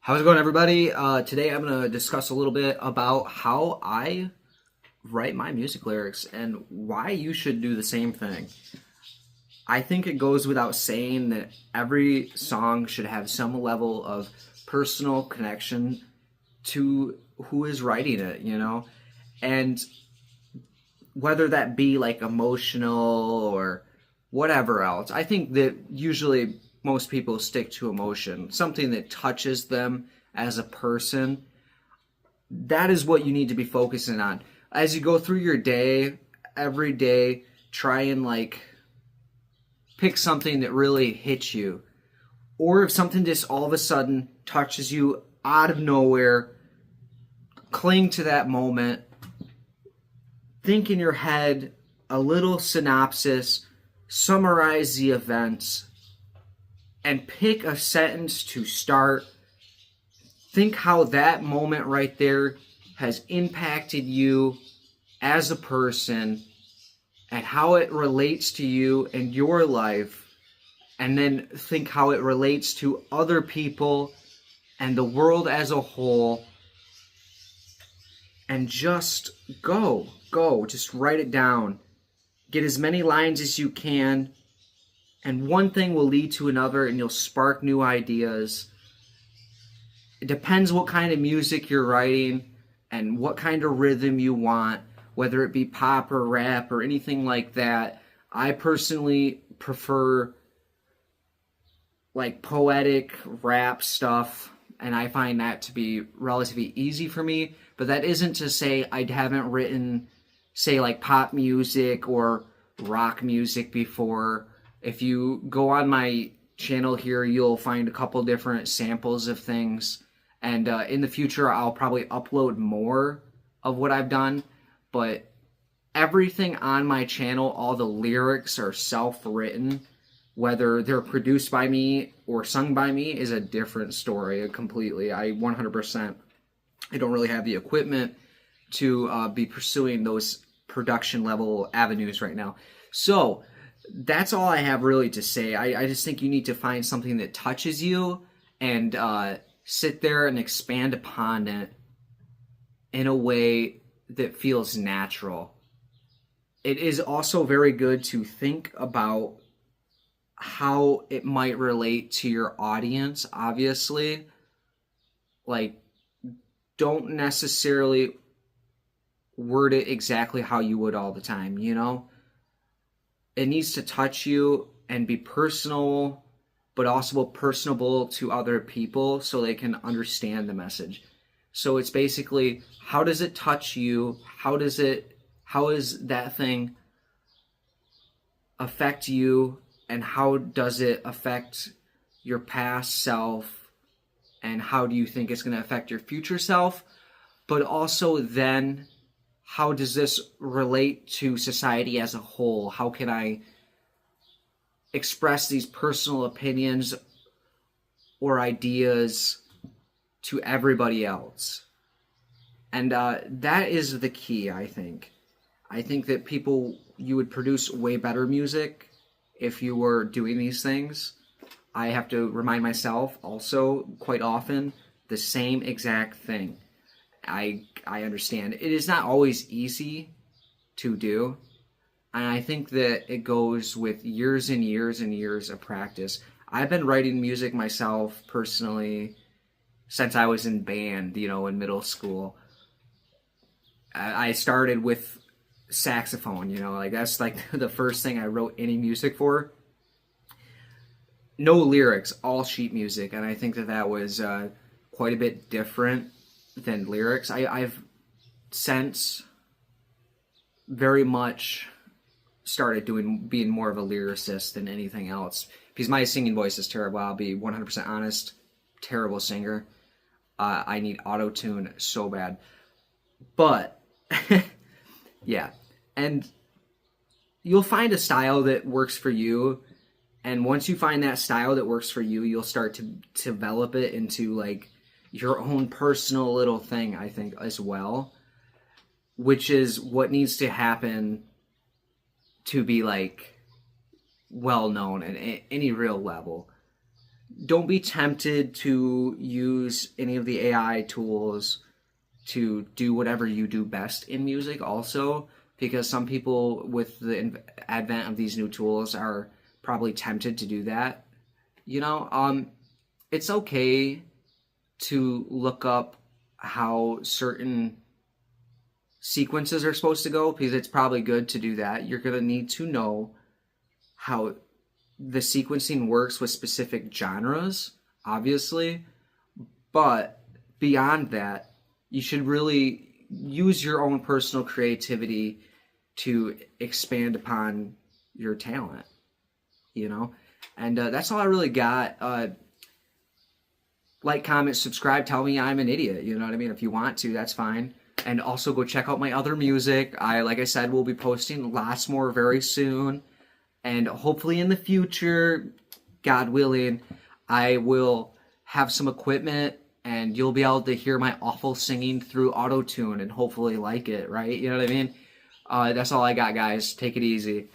How's it going, everybody? Today I'm going to discuss a little bit about how I write my music lyrics and why you should do the same thing. I think it goes without saying that every song should have some level of personal connection to who is writing it, And whether that be like emotional or whatever else, I think that usually most people stick to emotion, something that touches them as a person. That is what you need to be focusing on. As you go through your day, every day, try and like pick something that really hits you. Or if something just all of a sudden touches you out of nowhere, cling to that moment. Think in your head a little synopsis, summarize the events, and pick a sentence to start. Think how that moment right there has impacted you as a person and how it relates to you and your life. And then think how it relates to other people and the world as a whole. And just go. Just write it down. Get as many lines as you can. And one thing will lead to another, and you'll spark new ideas. It depends what kind of music you're writing and what kind of rhythm you want, whether it be pop or rap or anything like that. I personally prefer like poetic rap stuff, and I find that to be relatively easy for me. But that isn't to say I haven't written, say, like pop music or rock music before. If you go on my channel here, you'll find a couple different samples of things. And in the future, I'll probably upload more of what I've done. But everything on my channel, all the lyrics are self-written. Whether they're produced by me or sung by me is a different story completely. I 100%. I don't really have the equipment to be pursuing those production level avenues right now. So that's all I have really to say. I just think you need to find something that touches you and sit there and expand upon it in a way that feels natural. It is also very good to think about how it might relate to your audience, obviously. Like, don't necessarily word it exactly how you would all the time, It needs to touch you and be personal, but also personable to other people so they can understand the message. So it's basically, how does it touch you? How is that thing affect you? And how does it affect your past self? And how do you think it's going to affect your future self? But also then, how does this relate to society as a whole? How can I express these personal opinions or ideas to everybody else? And that is the key, I think. I think that you would produce way better music if you were doing these things. I have to remind myself also quite often the same exact thing. I understand. It is not always easy to do. And I think that it goes with years and years and years of practice. I've been writing music myself personally since I was in band, in middle school. I started with saxophone, like that's like the first thing I wrote any music for. No lyrics, all sheet music, and I think that was quite a bit different than lyrics. I've since very much started being more of a lyricist than anything else because my singing voice is terrible. I'll be 100% honest, terrible singer. I need auto-tune so bad, but yeah, and you'll find a style that works for you. And once you find that style that works for you, you'll start to develop it into like your own personal little thing, I think, as well, which is what needs to happen to be like well known at any real level. don't be tempted to use any of the AI tools to do whatever you do best in music also, because some people with the advent of these new tools are probably tempted to do that. It's okay to look up how certain sequences are supposed to go, because it's probably good to do that. You're going to need to know how the sequencing works with specific genres, obviously, but beyond that, you should really use your own personal creativity to expand upon your talent, And that's all I really got. Like, comment, subscribe, tell me I'm an idiot, you know what I mean? If you want to, that's fine. And also go check out my other music. Like I said, will be posting lots more very soon. And hopefully in the future, God willing, I will have some equipment and you'll be able to hear my awful singing through auto-tune and hopefully like it, right? You know what I mean? That's all I got, guys. Take it easy.